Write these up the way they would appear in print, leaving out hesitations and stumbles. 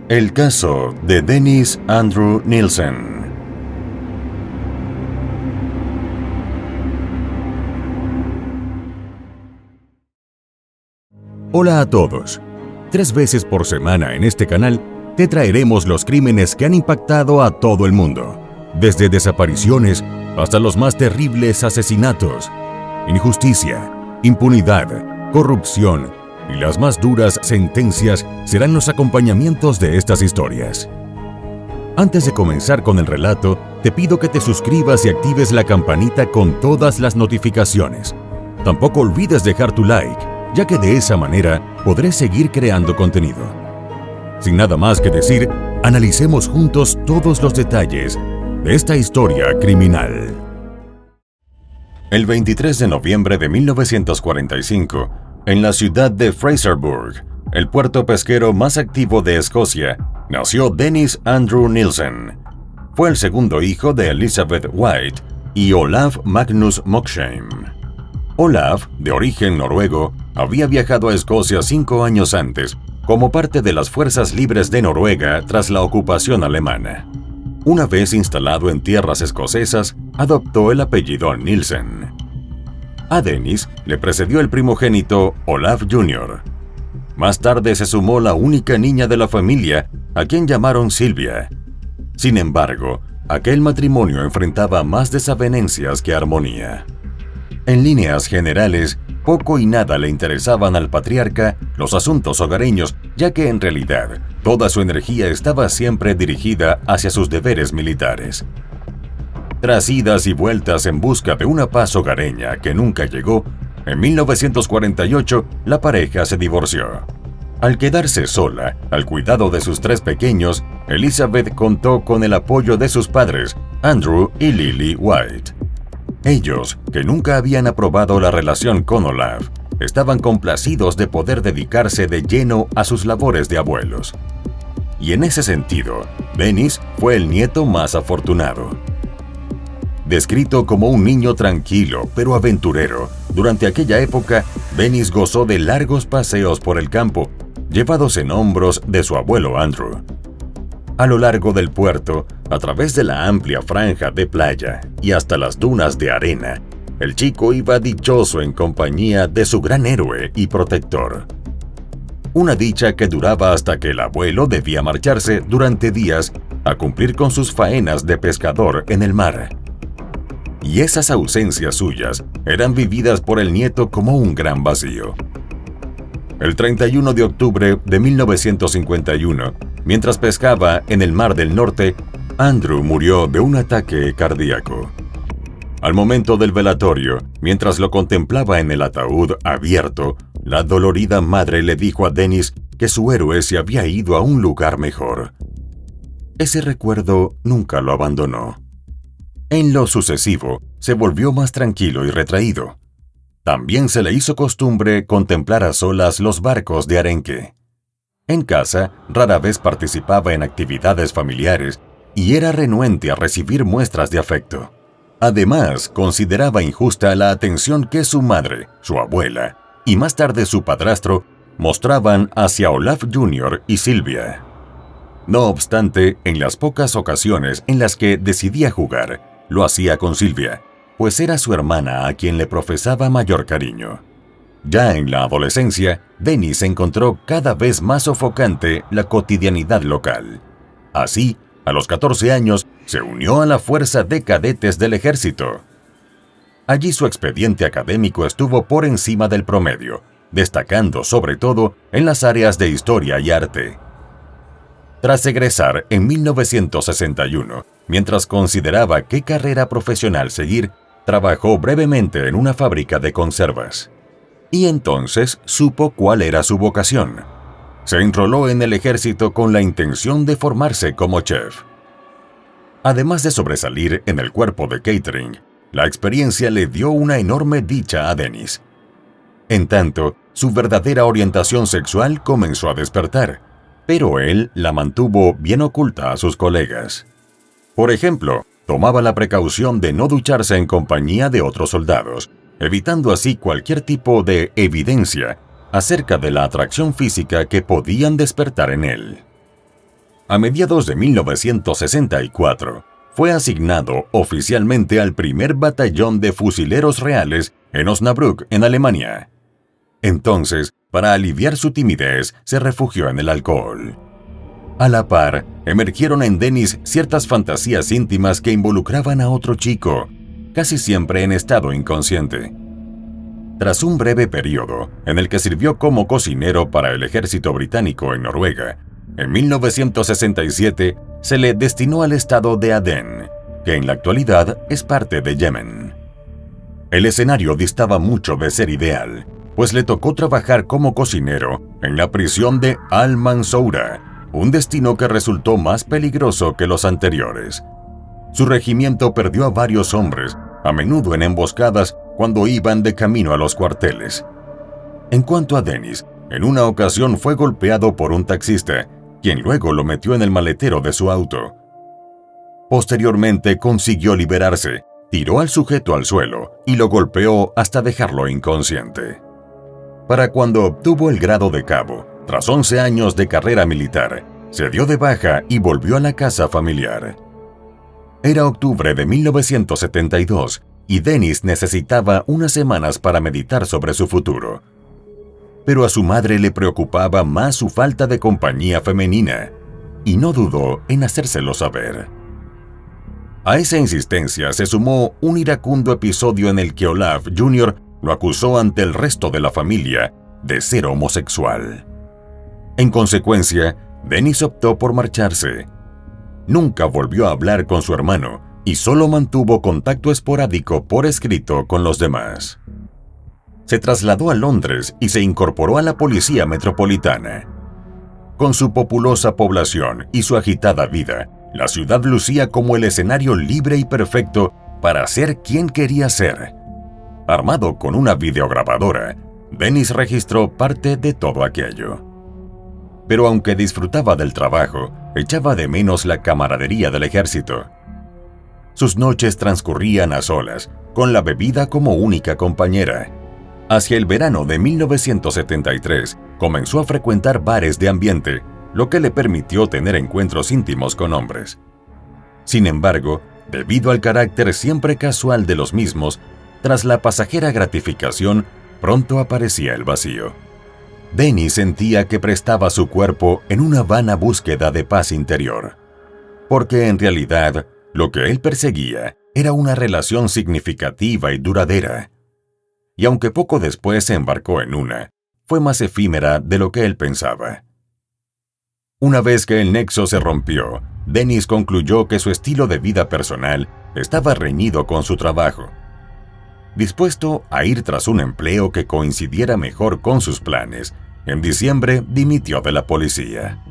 El caso de Dennis Andrew Nielsen. Hola a todos. 3 veces por semana en este canal te traeremos los crímenes que han impactado a todo el mundo, desde desapariciones hasta los más terribles asesinatos. Injusticia, impunidad, corrupción y las más duras sentencias serán los acompañamientos de estas historias. Antes de comenzar con el relato, te pido que te suscribas y actives la campanita con todas las notificaciones. Tampoco olvides dejar tu like, ya que de esa manera podré seguir creando contenido. Sin nada más que decir, analicemos juntos todos los detalles de esta historia criminal. El 23 de noviembre de 1945, en la ciudad de Fraserburgh, el puerto pesquero más activo de Escocia, nació Dennis Andrew Nielsen. Fue el segundo hijo de Elizabeth White y Olaf Magnus Moxheim. Olaf, de origen noruego, había viajado a Escocia 5 años antes, como parte de las Fuerzas Libres de Noruega tras la ocupación alemana. Una vez instalado en tierras escocesas, adoptó el apellido Nielsen. A Dennis le precedió el primogénito Olaf Jr. Más tarde se sumó la única niña de la familia, a quien llamaron Sylvia. Sin embargo, aquel matrimonio enfrentaba más desavenencias que armonía. En líneas generales, poco y nada le interesaban al patriarca los asuntos hogareños, ya que en realidad toda su energía estaba siempre dirigida hacia sus deberes militares. Tras idas y vueltas en busca de una paz hogareña que nunca llegó, en 1948 la pareja se divorció. Al quedarse sola, al cuidado de sus 3 pequeños, Elizabeth contó con el apoyo de sus padres, Andrew y Lily White. Ellos, que nunca habían aprobado la relación con Olaf, estaban complacidos de poder dedicarse de lleno a sus labores de abuelos. Y en ese sentido, Dennis fue el nieto más afortunado. Descrito como un niño tranquilo pero aventurero, durante aquella época, Dennis gozó de largos paseos por el campo, llevados en hombros de su abuelo Andrew. A lo largo del puerto, a través de la amplia franja de playa y hasta las dunas de arena, el chico iba dichoso en compañía de su gran héroe y protector. Una dicha que duraba hasta que el abuelo debía marcharse durante días a cumplir con sus faenas de pescador en el mar. Y esas ausencias suyas eran vividas por el nieto como un gran vacío. El 31 de octubre de 1951, mientras pescaba en el Mar del Norte, Andrew murió de un ataque cardíaco. Al momento del velatorio, mientras lo contemplaba en el ataúd abierto, la dolorida madre le dijo a Dennis que su héroe se había ido a un lugar mejor. Ese recuerdo nunca lo abandonó. En lo sucesivo, se volvió más tranquilo y retraído. También se le hizo costumbre contemplar a solas los barcos de arenque. En casa, rara vez participaba en actividades familiares y era renuente a recibir muestras de afecto. Además, consideraba injusta la atención que su madre, su abuela y más tarde su padrastro mostraban hacia Olaf Jr. y Sylvia. No obstante, en las pocas ocasiones en las que decidía jugar, lo hacía con Sylvia, pues era su hermana a quien le profesaba mayor cariño. Ya en la adolescencia, Dennis encontró cada vez más sofocante la cotidianidad local. Así, a los 14 años, se unió a la Fuerza de Cadetes del Ejército. Allí su expediente académico estuvo por encima del promedio, destacando sobre todo en las áreas de historia y arte. Tras egresar en 1961, mientras consideraba qué carrera profesional seguir, trabajó brevemente en una fábrica de conservas. Y entonces supo cuál era su vocación. Se enroló en el ejército con la intención de formarse como chef. Además de sobresalir en el cuerpo de catering, la experiencia le dio una enorme dicha a Dennis. En tanto, su verdadera orientación sexual comenzó a despertar, pero él la mantuvo bien oculta a sus colegas. Por ejemplo, tomaba la precaución de no ducharse en compañía de otros soldados, evitando así cualquier tipo de evidencia acerca de la atracción física que podían despertar en él. A mediados de 1964, fue asignado oficialmente al primer batallón de fusileros reales en Osnabrück, en Alemania. Entonces, para aliviar su timidez, se refugió en el alcohol. A la par, emergieron en Dennis ciertas fantasías íntimas que involucraban a otro chico, casi siempre en estado inconsciente. Tras un breve periodo en el que sirvió como cocinero para el ejército británico en Noruega, en 1967 se le destinó al estado de Adén, que en la actualidad es parte de Yemen. El escenario distaba mucho de ser ideal, pues le tocó trabajar como cocinero en la prisión de Al-Mansoura, un destino que resultó más peligroso que los anteriores. Su regimiento perdió a varios hombres, a menudo en emboscadas cuando iban de camino a los cuarteles. En cuanto a Dennis, en una ocasión fue golpeado por un taxista, quien luego lo metió en el maletero de su auto. Posteriormente consiguió liberarse, tiró al sujeto al suelo y lo golpeó hasta dejarlo inconsciente. Para cuando obtuvo el grado de cabo, tras 11 años de carrera militar, se dio de baja y volvió a la casa familiar. Era octubre de 1972 y Dennis necesitaba unas semanas para meditar sobre su futuro. Pero a su madre le preocupaba más su falta de compañía femenina, y no dudó en hacérselo saber. A esa insistencia se sumó un iracundo episodio en el que Olaf Jr. lo acusó ante el resto de la familia de ser homosexual. En consecuencia, Dennis optó por marcharse. Nunca volvió a hablar con su hermano y solo mantuvo contacto esporádico por escrito con los demás. Se trasladó a Londres y se incorporó a la policía metropolitana. Con su populosa población y su agitada vida, la ciudad lucía como el escenario libre y perfecto para ser quien quería ser. Armado con una videograbadora, Dennis registró parte de todo aquello. Pero aunque disfrutaba del trabajo, echaba de menos la camaradería del ejército. Sus noches transcurrían a solas, con la bebida como única compañera. Hacia el verano de 1973, comenzó a frecuentar bares de ambiente, lo que le permitió tener encuentros íntimos con hombres. Sin embargo, debido al carácter siempre casual de los mismos, tras la pasajera gratificación, pronto aparecía el vacío. Dennis sentía que prestaba su cuerpo en una vana búsqueda de paz interior, porque en realidad lo que él perseguía era una relación significativa y duradera. Y aunque poco después se embarcó en una, fue más efímera de lo que él pensaba. Una vez que el nexo se rompió, Dennis concluyó que su estilo de vida personal estaba reñido con su trabajo. Dispuesto a ir tras un empleo que coincidiera mejor con sus planes, en diciembre dimitió de la policía.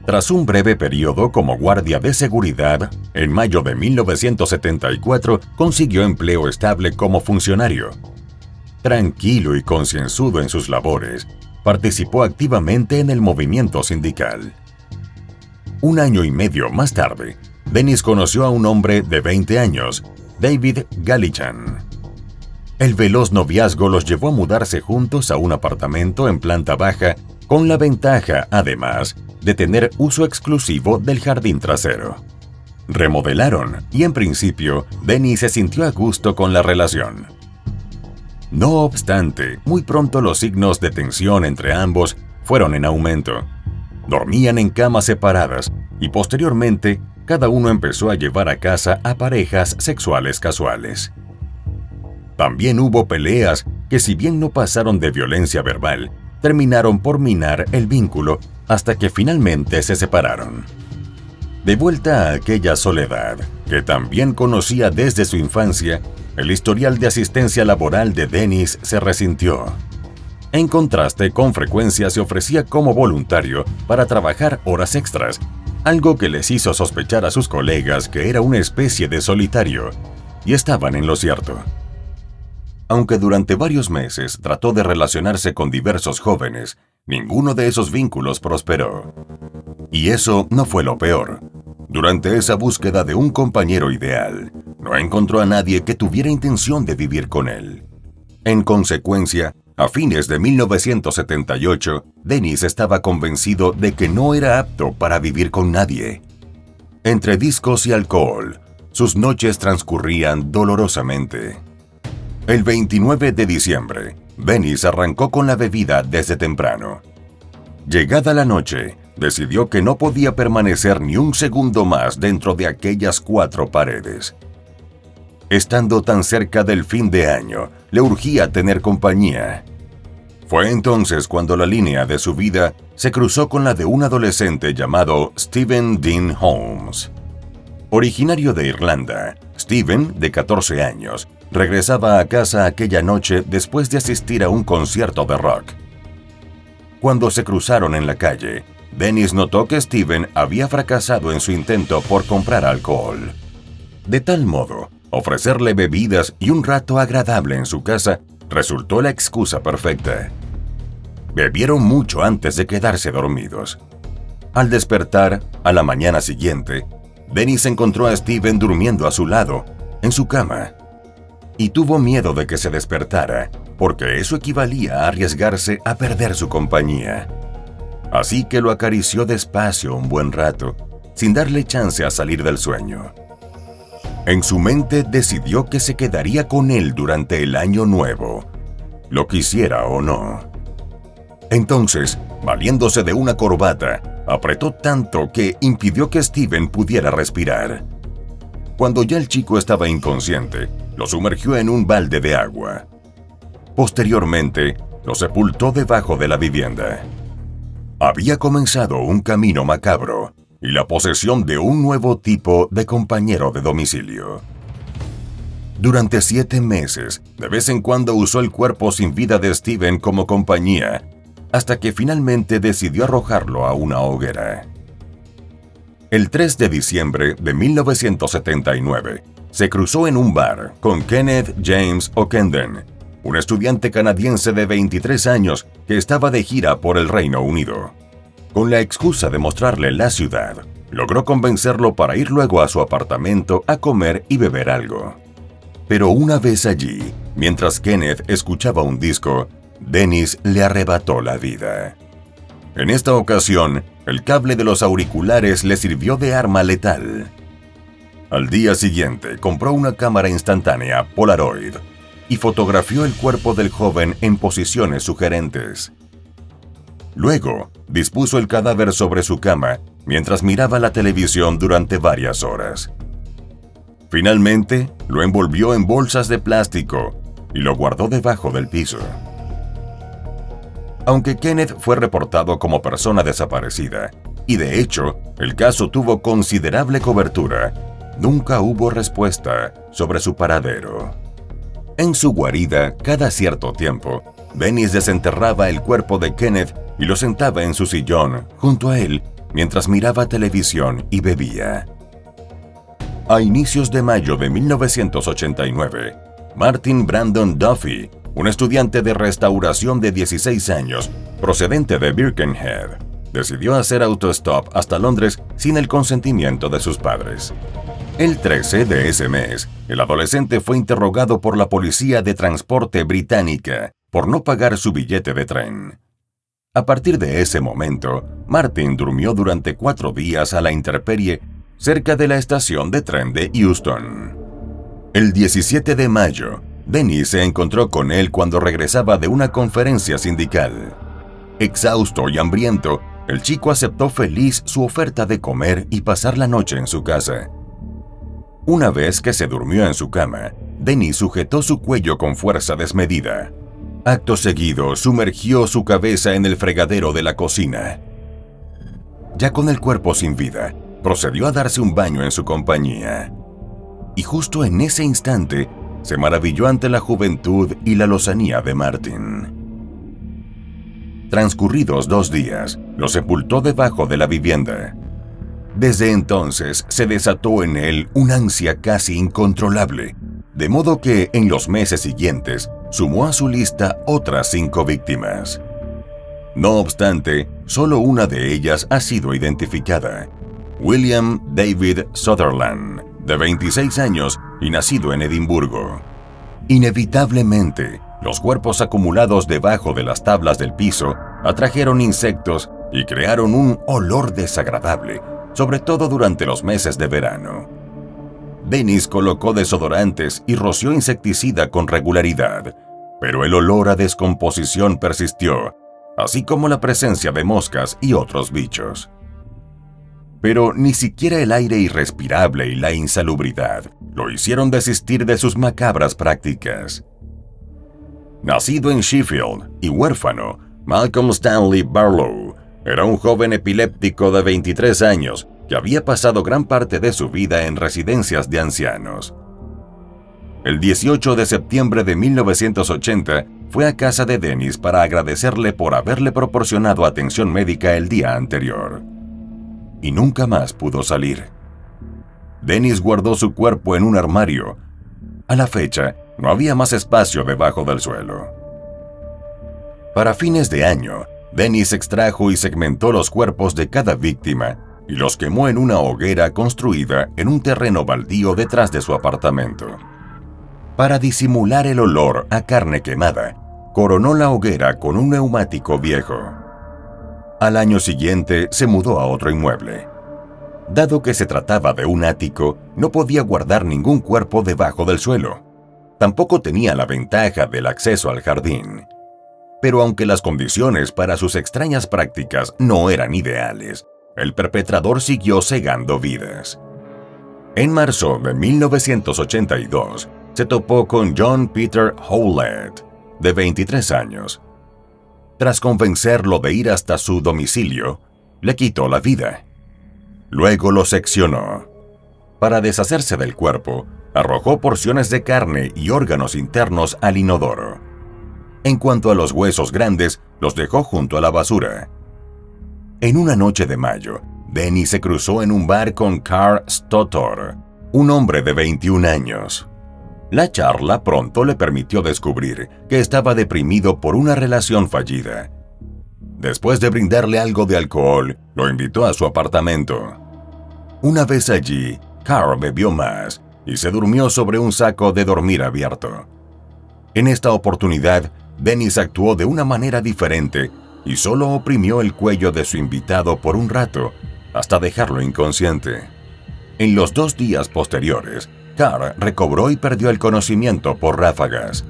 Tras un breve periodo como guardia de seguridad, en mayo de 1974 consiguió empleo estable como funcionario. Tranquilo y concienzudo en sus labores, participó activamente en el movimiento sindical. Un año y medio más tarde, Dennis conoció a un hombre de 20 años, David Gallichan. El veloz noviazgo los llevó a mudarse juntos a un apartamento en planta baja, con la ventaja, además, de tener uso exclusivo del jardín trasero. Remodelaron y, en principio, Dennis se sintió a gusto con la relación. No obstante, muy pronto los signos de tensión entre ambos fueron en aumento. Dormían en camas separadas y posteriormente cada uno empezó a llevar a casa a parejas sexuales casuales. También hubo peleas que, si bien no pasaron de violencia verbal, terminaron por minar el vínculo hasta que finalmente se separaron. De vuelta a aquella soledad, que también conocía desde su infancia, el historial de asistencia laboral de Dennis se resintió. En contraste, con frecuencia se ofrecía como voluntario para trabajar horas extras, algo que les hizo sospechar a sus colegas que era una especie de solitario, y estaban en lo cierto. Aunque durante varios meses trató de relacionarse con diversos jóvenes, ninguno de esos vínculos prosperó. Y eso no fue lo peor. Durante esa búsqueda de un compañero ideal, no encontró a nadie que tuviera intención de vivir con él. En consecuencia, A fines de 1978, Dennis estaba convencido de que no era apto para vivir con nadie. Entre discos y alcohol, sus noches transcurrían dolorosamente. El 29 de diciembre, Dennis arrancó con la bebida desde temprano. Llegada la noche, decidió que no podía permanecer ni un segundo más dentro de aquellas 4 paredes. Estando tan cerca del fin de año, le urgía tener compañía. Fue entonces cuando la línea de su vida se cruzó con la de un adolescente llamado Stephen Dean Holmes. Originario de Irlanda, Stephen, de 14 años, regresaba a casa aquella noche después de asistir a un concierto de rock. Cuando se cruzaron en la calle, Dennis notó que Stephen había fracasado en su intento por comprar alcohol. De tal modo, ofrecerle bebidas y un rato agradable en su casa resultó la excusa perfecta. Bebieron mucho antes de quedarse dormidos. Al despertar, a la mañana siguiente, Dennis encontró a Stephen durmiendo a su lado, en su cama, y tuvo miedo de que se despertara, porque eso equivalía a arriesgarse a perder su compañía. Así que lo acarició despacio un buen rato, sin darle chance a salir del sueño. En su mente decidió que se quedaría con él durante el año nuevo, lo quisiera o no. Entonces, valiéndose de una corbata, apretó tanto que impidió que Stephen pudiera respirar. Cuando ya el chico estaba inconsciente, lo sumergió en un balde de agua. Posteriormente, lo sepultó debajo de la vivienda. Había comenzado un camino macabro y la posesión de un nuevo tipo de compañero de domicilio. Durante 7 meses, de vez en cuando usó el cuerpo sin vida de Stephen como compañía, hasta que finalmente decidió arrojarlo a una hoguera. El 3 de diciembre de 1979, se cruzó en un bar con Kenneth James Ockenden, un estudiante canadiense de 23 años que estaba de gira por el Reino Unido. Con la excusa de mostrarle la ciudad, logró convencerlo para ir luego a su apartamento a comer y beber algo. Pero una vez allí, mientras Kenneth escuchaba un disco, Dennis le arrebató la vida. En esta ocasión, el cable de los auriculares le sirvió de arma letal. Al día siguiente, compró una cámara instantánea Polaroid y fotografió el cuerpo del joven en posiciones sugerentes. Luego, dispuso el cadáver sobre su cama mientras miraba la televisión durante varias horas. Finalmente, lo envolvió en bolsas de plástico y lo guardó debajo del piso. Aunque Kenneth fue reportado como persona desaparecida, y de hecho, el caso tuvo considerable cobertura, nunca hubo respuesta sobre su paradero. En su guarida, cada cierto tiempo, Dennis desenterraba el cuerpo de Kenneth y lo sentaba en su sillón junto a él mientras miraba televisión y bebía. A inicios de mayo de 1989, Martin Brandon Duffy, un estudiante de restauración de 16 años, procedente de Birkenhead, decidió hacer autostop hasta Londres sin el consentimiento de sus padres. El 13 de ese mes, el adolescente fue interrogado por la policía de transporte británica por no pagar su billete de tren. A partir de ese momento, Martin durmió durante 4 días a la intemperie cerca de la estación de tren de Euston. El 17 de mayo, Dennis se encontró con él cuando regresaba de una conferencia sindical. Exhausto y hambriento, el chico aceptó feliz su oferta de comer y pasar la noche en su casa. Una vez que se durmió en su cama, Dennis sujetó su cuello con fuerza desmedida. Acto seguido, sumergió su cabeza en el fregadero de la cocina. Ya con el cuerpo sin vida, procedió a darse un baño en su compañía. Y justo en ese instante, se maravilló ante la juventud y la lozanía de Martin. Transcurridos 2 días, lo sepultó debajo de la vivienda. Desde entonces se desató en él una ansia casi incontrolable, de modo que en los meses siguientes sumó a su lista otras 5 víctimas. No obstante, solo una de ellas ha sido identificada: William David Sutherland, de 26 años y nacido en Edimburgo. Inevitablemente, Los cuerpos acumulados debajo de las tablas del piso atrajeron insectos y crearon un olor desagradable, sobre todo durante los meses de verano. Dennis colocó desodorantes y roció insecticida con regularidad, pero el olor a descomposición persistió, así como la presencia de moscas y otros bichos. Pero ni siquiera el aire irrespirable y la insalubridad lo hicieron desistir de sus macabras prácticas. Nacido en Sheffield y huérfano, Malcolm Stanley Barlow era un joven epiléptico de 23 años que había pasado gran parte de su vida en residencias de ancianos. El 18 de septiembre de 1980 fue a casa de Dennis para agradecerle por haberle proporcionado atención médica el día anterior. Y nunca más pudo salir. Dennis guardó su cuerpo en un armario. A la fecha, no había más espacio debajo del suelo. Para fines de año, Dennis extrajo y segmentó los cuerpos de cada víctima y los quemó en una hoguera construida en un terreno baldío detrás de su apartamento. Para disimular el olor a carne quemada, coronó la hoguera con un neumático viejo. Al año siguiente se mudó a otro inmueble. Dado que se trataba de un ático, no podía guardar ningún cuerpo debajo del suelo. Tampoco tenía la ventaja del acceso al jardín. Pero aunque las condiciones para sus extrañas prácticas no eran ideales, el perpetrador siguió cegando vidas. En marzo de 1982, se topó con John Peter Howlett, de 23 años. Tras convencerlo de ir hasta su domicilio, le quitó la vida. Luego lo seccionó. Para deshacerse del cuerpo, arrojó porciones de carne y órganos internos al inodoro. En cuanto a los huesos grandes, los dejó junto a la basura. En una noche de mayo, Dennis se cruzó en un bar con Carl Stotor, un hombre de 21 años. La charla pronto le permitió descubrir que estaba deprimido por una relación fallida. Después de brindarle algo de alcohol, lo invitó a su apartamento. Una vez allí, Carl bebió más y se durmió sobre un saco de dormir abierto. En esta oportunidad, Dennis actuó de una manera diferente y solo oprimió el cuello de su invitado por un rato, hasta dejarlo inconsciente. En los 2 días posteriores, Carl recobró y perdió el conocimiento por ráfagas.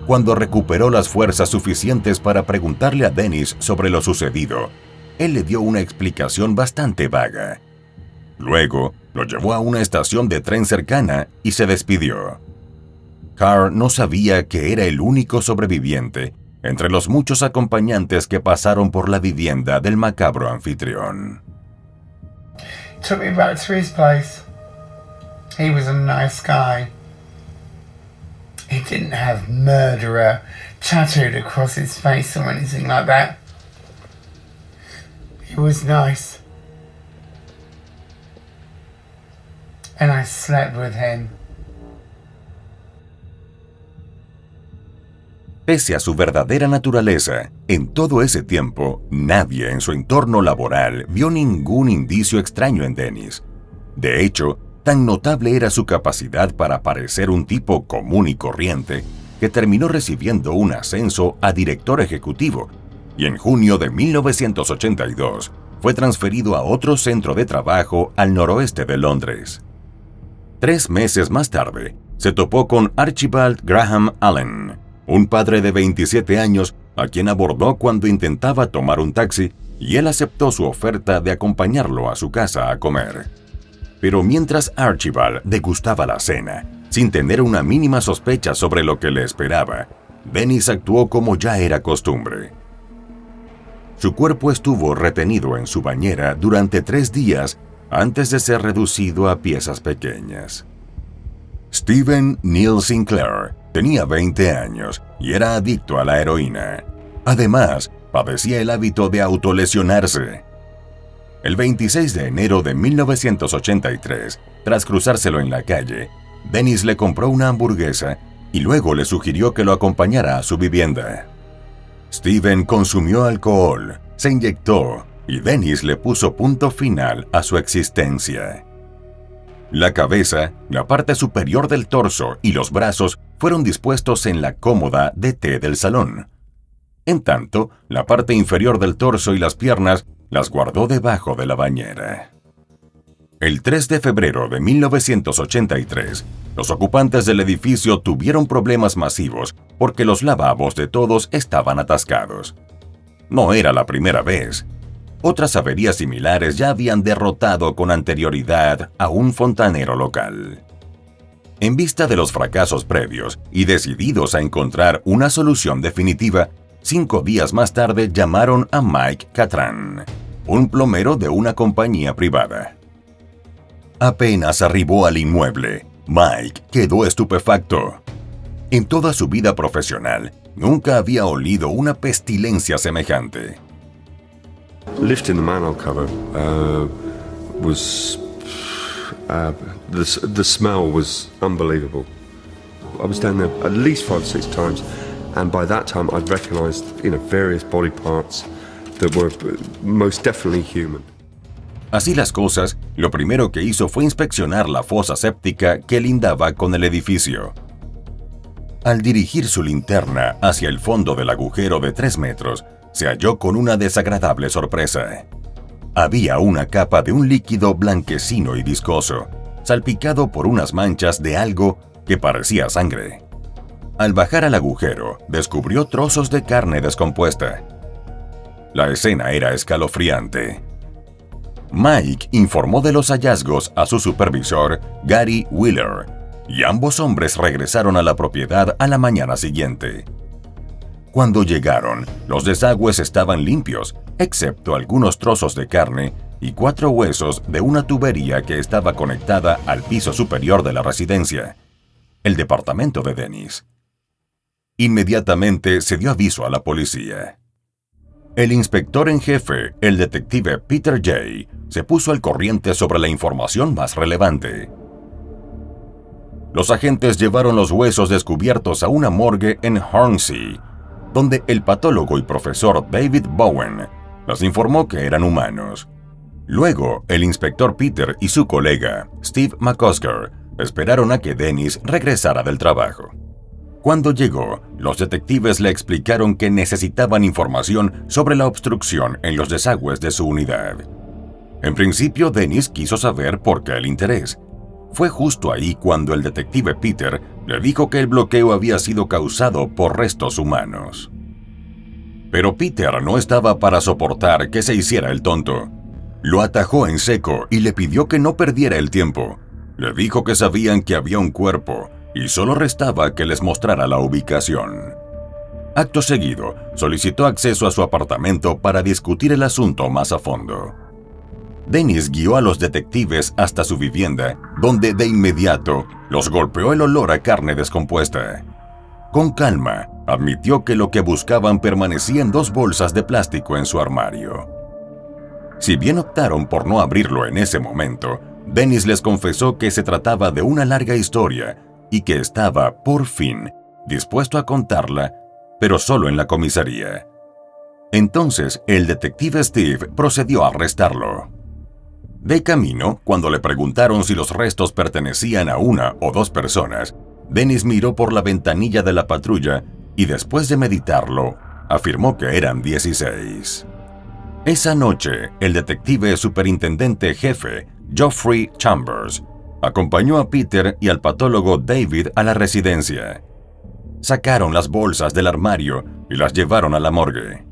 Cuando recuperó las fuerzas suficientes para preguntarle a Dennis sobre lo sucedido, él le dio una explicación bastante vaga. Luego, lo llevó a una estación de tren cercana y se despidió. Carl no sabía que era el único sobreviviente entre los muchos acompañantes que pasaron por la vivienda del macabro anfitrión. Took me back to his place. He was a nice guy. He didn't have murderer tattooed across his face or anything like that. He was nice. And I slept with him. Pese a su verdadera naturaleza, en todo ese tiempo, nadie en su entorno laboral vio ningún indicio extraño en Dennis. De hecho, tan notable era su capacidad para parecer un tipo común y corriente, que terminó recibiendo un ascenso a director ejecutivo, y en junio de 1982 fue transferido a otro centro de trabajo al noroeste de Londres. 3 meses más tarde, se topó con Archibald Graham Allen, un padre de 27 años a quien abordó cuando intentaba tomar un taxi y él aceptó su oferta de acompañarlo a su casa a comer. Pero mientras Archibald degustaba la cena, sin tener una mínima sospecha sobre lo que le esperaba, Dennis actuó como ya era costumbre. Su cuerpo estuvo retenido en su bañera durante 3 días antes de ser reducido a piezas pequeñas. Stephen Neil Sinclair tenía 20 años y era adicto a la heroína. Además, padecía el hábito de autolesionarse. El 26 de enero de 1983, tras cruzárselo en la calle, Dennis le compró una hamburguesa y luego le sugirió que lo acompañara a su vivienda. Stephen consumió alcohol, se inyectó y Dennis le puso punto final a su existencia. La cabeza, la parte superior del torso y los brazos fueron dispuestos en la cómoda de té del salón. En tanto, la parte inferior del torso y las piernas las guardó debajo de la bañera. El 3 de febrero de 1983, los ocupantes del edificio tuvieron problemas masivos porque los lavabos de todos estaban atascados. No era la primera vez. Otras averías similares ya habían derrotado con anterioridad a un fontanero local. En vista de los fracasos previos y decididos a encontrar una solución definitiva, 5 días más tarde llamaron a Mike Catran, un plomero de una compañía privada. Apenas arribó al inmueble, Mike quedó estupefacto. En toda su vida profesional, nunca había olido una pestilencia semejante. Lifting the manhole cover the smell was unbelievable. I was down there at least 5 or 6 times, and by that time I'd recognized, various body parts that were most definitely human. Así las cosas, lo primero que hizo fue inspeccionar la fosa séptica que lindaba con el edificio. Al dirigir su linterna hacia el fondo del agujero de 3 metros, se halló con una desagradable sorpresa. Había una capa de un líquido blanquecino y viscoso, salpicado por unas manchas de algo que parecía sangre. Al bajar al agujero, descubrió trozos de carne descompuesta. La escena era escalofriante. Mike informó de los hallazgos a su supervisor, Gary Wheeler, y ambos hombres regresaron a la propiedad a la mañana siguiente. Cuando llegaron, los desagües estaban limpios, excepto algunos trozos de carne y 4 huesos de una tubería que estaba conectada al piso superior de la residencia, el departamento de Dennis. Inmediatamente se dio aviso a la policía. El inspector en jefe, el detective Peter Jay, se puso al corriente sobre la información más relevante. Los agentes llevaron los huesos descubiertos a una morgue en Hornsey, donde el patólogo y profesor David Bowen les informó que eran humanos. Luego, el inspector Peter y su colega, Steve McCusker, esperaron a que Dennis regresara del trabajo. Cuando llegó, los detectives le explicaron que necesitaban información sobre la obstrucción en los desagües de su unidad. En principio, Dennis quiso saber por qué el interés. Fue justo ahí cuando el detective Peter le dijo que el bloqueo había sido causado por restos humanos. Pero Peter no estaba para soportar que se hiciera el tonto. Lo atajó en seco y le pidió que no perdiera el tiempo. Le dijo que sabían que había un cuerpo y solo restaba que les mostrara la ubicación. Acto seguido, solicitó acceso a su apartamento para discutir el asunto más a fondo. Dennis guió a los detectives hasta su vivienda, donde de inmediato los golpeó el olor a carne descompuesta. Con calma, admitió que lo que buscaban permanecía en 2 bolsas de plástico en su armario. Si bien optaron por no abrirlo en ese momento, Dennis les confesó que se trataba de una larga historia y que estaba, por fin, dispuesto a contarla, pero solo en la comisaría. Entonces, el detective Steve procedió a arrestarlo. De camino, cuando le preguntaron si los restos pertenecían a 1 o 2 personas, Dennis miró por la ventanilla de la patrulla y después de meditarlo, afirmó que eran 16. Esa noche, el detective superintendente jefe, Geoffrey Chambers, acompañó a Peter y al patólogo David a la residencia. Sacaron las bolsas del armario y las llevaron a la morgue.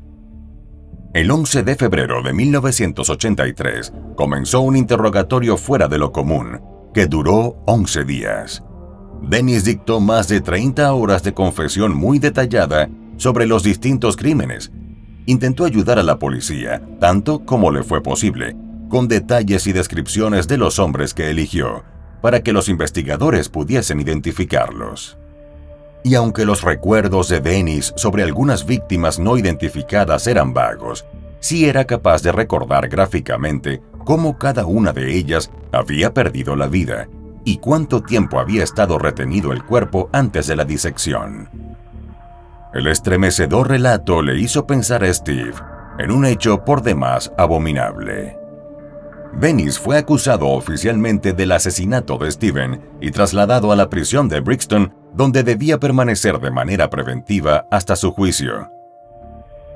El 11 de febrero de 1983 comenzó un interrogatorio fuera de lo común, que duró 11 días. Dennis dictó más de 30 horas de confesión muy detallada sobre los distintos crímenes. Intentó ayudar a la policía, tanto como le fue posible, con detalles y descripciones de los hombres que eligió, para que los investigadores pudiesen identificarlos. Y aunque los recuerdos de Dennis sobre algunas víctimas no identificadas eran vagos, sí era capaz de recordar gráficamente cómo cada una de ellas había perdido la vida y cuánto tiempo había estado retenido el cuerpo antes de la disección. El estremecedor relato le hizo pensar a Steve en un hecho por demás abominable. Dennis fue acusado oficialmente del asesinato de Steven y trasladado a la prisión de Brixton, donde debía permanecer de manera preventiva hasta su juicio.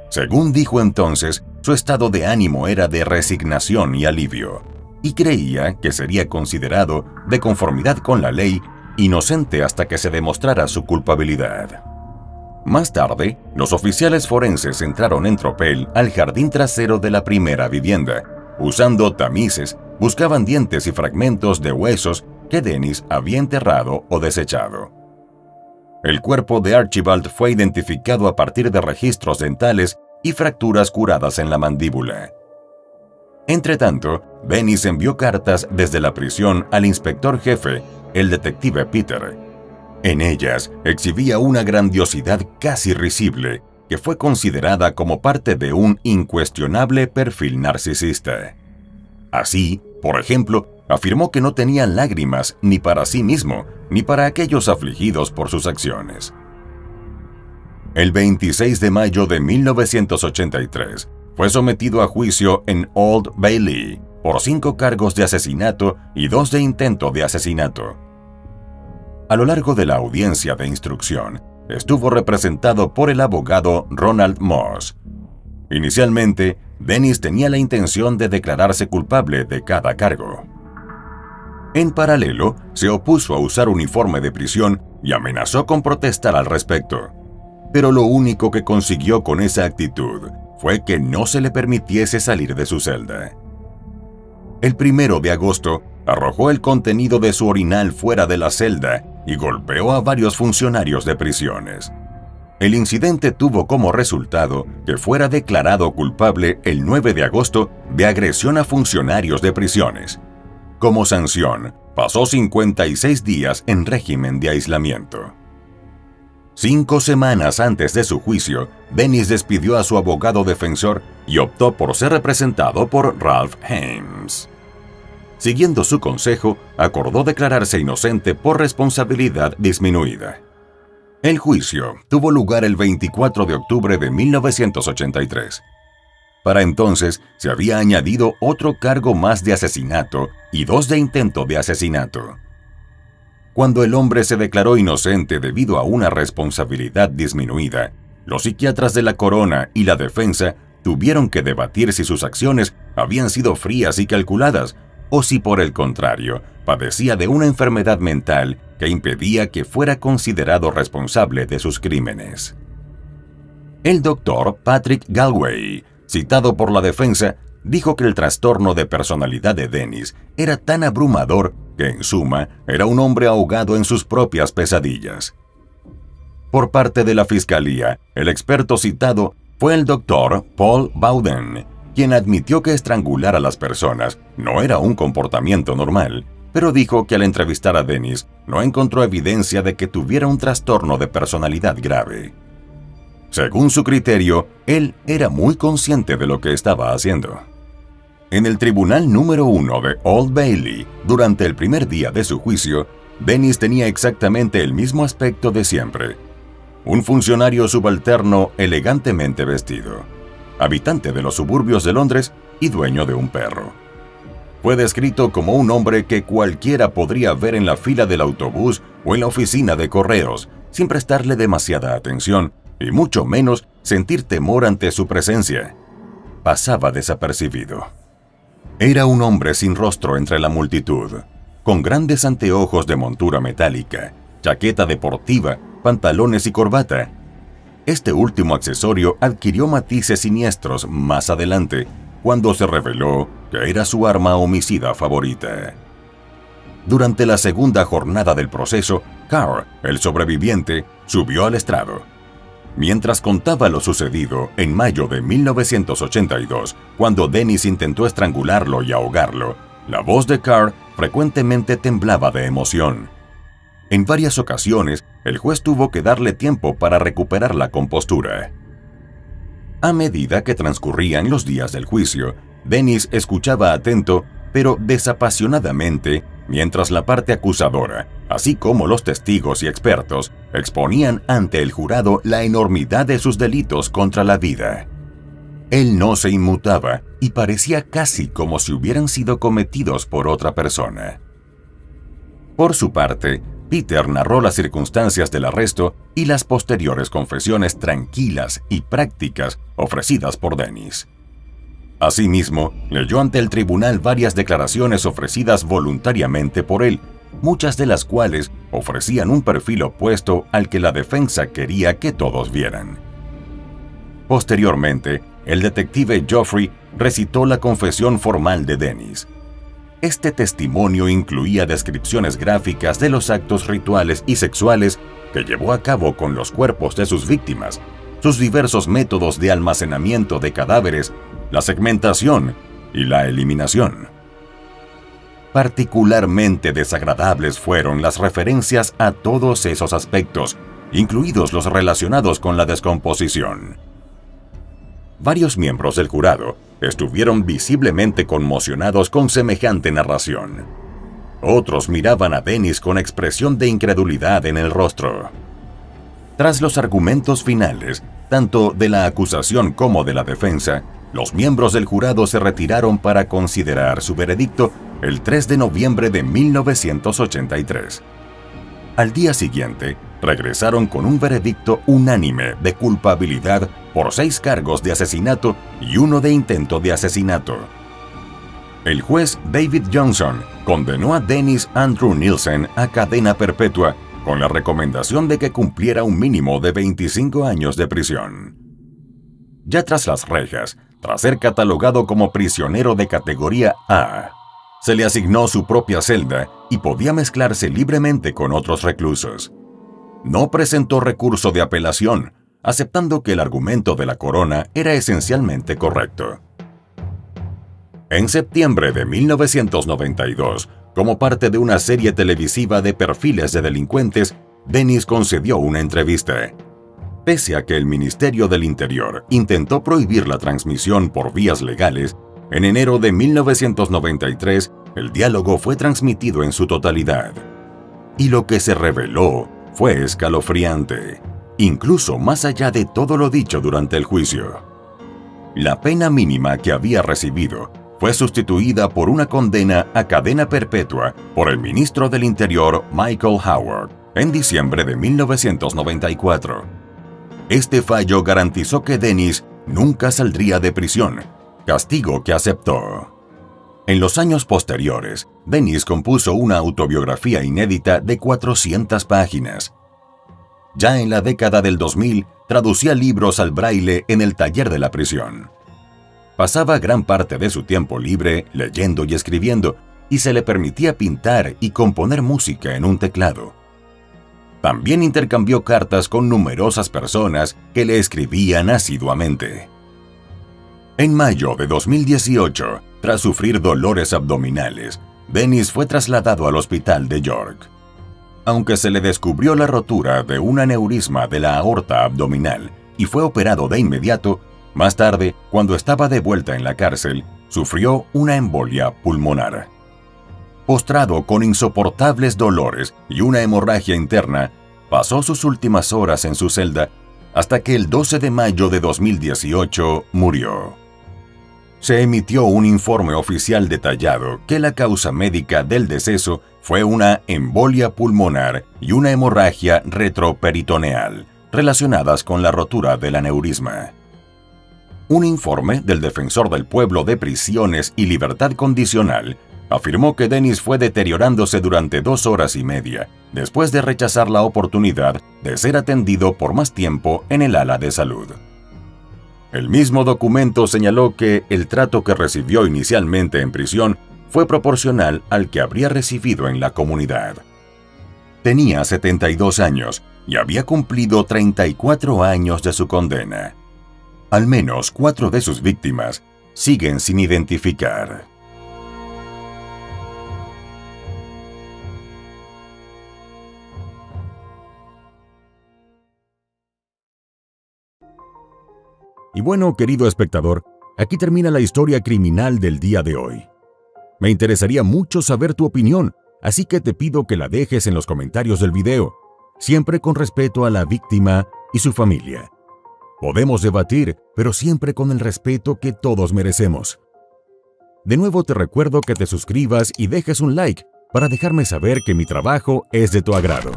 Según dijo entonces, su estado de ánimo era de resignación y alivio, y creía que sería considerado, de conformidad con la ley, inocente hasta que se demostrara su culpabilidad. Más tarde, los oficiales forenses entraron en tropel al jardín trasero de la primera vivienda. Usando tamices, buscaban dientes y fragmentos de huesos que Dennis había enterrado o desechado. El cuerpo de Archibald fue identificado a partir de registros dentales y fracturas curadas en la mandíbula. Entretanto, Dennis envió cartas desde la prisión al inspector jefe, el detective Peter. En ellas exhibía una grandiosidad casi risible, que fue considerada como parte de un incuestionable perfil narcisista. Así, por ejemplo, afirmó que no tenía lágrimas ni para sí mismo, ni para aquellos afligidos por sus acciones. El 26 de mayo de 1983, fue sometido a juicio en Old Bailey por 5 cargos de asesinato y 2 de intento de asesinato. A lo largo de la audiencia de instrucción, estuvo representado por el abogado Ronald Moss. Inicialmente, Dennis tenía la intención de declararse culpable de cada cargo. En paralelo, se opuso a usar uniforme de prisión y amenazó con protestar al respecto. Pero lo único que consiguió con esa actitud fue que no se le permitiese salir de su celda. El 1 de agosto, arrojó el contenido de su orinal fuera de la celda y golpeó a varios funcionarios de prisiones. El incidente tuvo como resultado que fuera declarado culpable el 9 de agosto de agresión a funcionarios de prisiones. Como sanción, pasó 56 días en régimen de aislamiento. 5 semanas antes de su juicio, Dennis despidió a su abogado defensor y optó por ser representado por Ralph Hames. Siguiendo su consejo, acordó declararse inocente por responsabilidad disminuida. El juicio tuvo lugar el 24 de octubre de 1983. Para entonces, se había añadido otro cargo más de asesinato y 2 de intento de asesinato. Cuando el hombre se declaró inocente debido a una responsabilidad disminuida, los psiquiatras de la corona y la defensa tuvieron que debatir si sus acciones habían sido frías y calculadas, o si por el contrario, padecía de una enfermedad mental que impedía que fuera considerado responsable de sus crímenes. El doctor Patrick Galway, citado por la defensa, dijo que el trastorno de personalidad de Dennis era tan abrumador que, en suma, era un hombre ahogado en sus propias pesadillas. Por parte de la fiscalía, el experto citado fue el doctor Paul Bowden, quien admitió que estrangular a las personas no era un comportamiento normal, pero dijo que al entrevistar a Dennis no encontró evidencia de que tuviera un trastorno de personalidad grave. Según su criterio, él era muy consciente de lo que estaba haciendo. En el tribunal número 1 de Old Bailey, durante el primer día de su juicio, Dennis tenía exactamente el mismo aspecto de siempre. Un funcionario subalterno elegantemente vestido, habitante de los suburbios de Londres y dueño de un perro. Fue descrito como un hombre que cualquiera podría ver en la fila del autobús o en la oficina de correos, sin prestarle demasiada atención y mucho menos sentir temor ante su presencia. Pasaba desapercibido. Era un hombre sin rostro entre la multitud, con grandes anteojos de montura metálica, chaqueta deportiva, pantalones y corbata. Este último accesorio adquirió matices siniestros más adelante, cuando se reveló que era su arma homicida favorita. Durante la segunda jornada del proceso, Carr, el sobreviviente, subió al estrado. Mientras contaba lo sucedido en mayo de 1982, cuando Dennis intentó estrangularlo y ahogarlo, la voz de Carr frecuentemente temblaba de emoción. En varias ocasiones, el juez tuvo que darle tiempo para recuperar la compostura. A medida que transcurrían los días del juicio, Dennis escuchaba atento, pero desapasionadamente, mientras la parte acusadora, así como los testigos y expertos, exponían ante el jurado la enormidad de sus delitos contra la vida. Él no se inmutaba y parecía casi como si hubieran sido cometidos por otra persona. Por su parte, Peter narró las circunstancias del arresto y las posteriores confesiones tranquilas y prácticas ofrecidas por Dennis. Asimismo, leyó ante el tribunal varias declaraciones ofrecidas voluntariamente por él, muchas de las cuales ofrecían un perfil opuesto al que la defensa quería que todos vieran. Posteriormente, el detective Geoffrey recitó la confesión formal de Dennis. Este testimonio incluía descripciones gráficas de los actos rituales y sexuales que llevó a cabo con los cuerpos de sus víctimas, sus diversos métodos de almacenamiento de cadáveres, la segmentación y la eliminación. Particularmente desagradables fueron las referencias a todos esos aspectos, incluidos los relacionados con la descomposición. Varios miembros del jurado estuvieron visiblemente conmocionados con semejante narración. Otros miraban a Dennis con expresión de incredulidad en el rostro. Tras los argumentos finales, tanto de la acusación como de la defensa, los miembros del jurado se retiraron para considerar su veredicto el 3 de noviembre de 1983. Al día siguiente, regresaron con un veredicto unánime de culpabilidad por 6 cargos de asesinato y 1 de intento de asesinato. El juez David Johnson condenó a Dennis Andrew Nielsen a cadena perpetua con la recomendación de que cumpliera un mínimo de 25 años de prisión. Ya tras las rejas, tras ser catalogado como prisionero de categoría A, se le asignó su propia celda y podía mezclarse libremente con otros reclusos. No presentó recurso de apelación, aceptando que el argumento de la corona era esencialmente correcto. En septiembre de 1992, como parte de una serie televisiva de perfiles de delincuentes, Dennis concedió una entrevista. Pese a que el Ministerio del Interior intentó prohibir la transmisión por vías legales, en enero de 1993 el diálogo fue transmitido en su totalidad. Y lo que se reveló fue escalofriante, incluso más allá de todo lo dicho durante el juicio. La pena mínima que había recibido fue sustituida por una condena a cadena perpetua por el ministro del Interior Michael Howard en diciembre de 1994. Este fallo garantizó que Dennis nunca saldría de prisión, castigo que aceptó. En los años posteriores, Dennis compuso una autobiografía inédita de 400 páginas. Ya en la década del 2000, traducía libros al braille en el taller de la prisión. Pasaba gran parte de su tiempo libre leyendo y escribiendo, y se le permitía pintar y componer música en un teclado. También intercambió cartas con numerosas personas que le escribían asiduamente. En mayo de 2018, tras sufrir dolores abdominales, Dennis fue trasladado al hospital de York. Aunque se le descubrió la rotura de un aneurisma de la aorta abdominal y fue operado de inmediato, más tarde, cuando estaba de vuelta en la cárcel, sufrió una embolia pulmonar. Postrado con insoportables dolores y una hemorragia interna, pasó sus últimas horas en su celda hasta que el 12 de mayo de 2018 murió. Se emitió un informe oficial detallado que la causa médica del deceso fue una embolia pulmonar y una hemorragia retroperitoneal relacionadas con la rotura del aneurisma. Un informe del Defensor del Pueblo de Prisiones y Libertad Condicional afirmó que Dennis fue deteriorándose durante 2 horas y media después de rechazar la oportunidad de ser atendido por más tiempo en el ala de salud. El mismo documento señaló que el trato que recibió inicialmente en prisión fue proporcional al que habría recibido en la comunidad. Tenía 72 años y había cumplido 34 años de su condena. Al menos 4 de sus víctimas siguen sin identificar. Y bueno, querido espectador, aquí termina la historia criminal del día de hoy. Me interesaría mucho saber tu opinión, así que te pido que la dejes en los comentarios del video, siempre con respeto a la víctima y su familia. Podemos debatir, pero siempre con el respeto que todos merecemos. De nuevo te recuerdo que te suscribas y dejes un like para dejarme saber que mi trabajo es de tu agrado.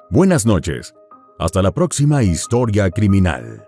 Buenas noches. Hasta la próxima historia criminal.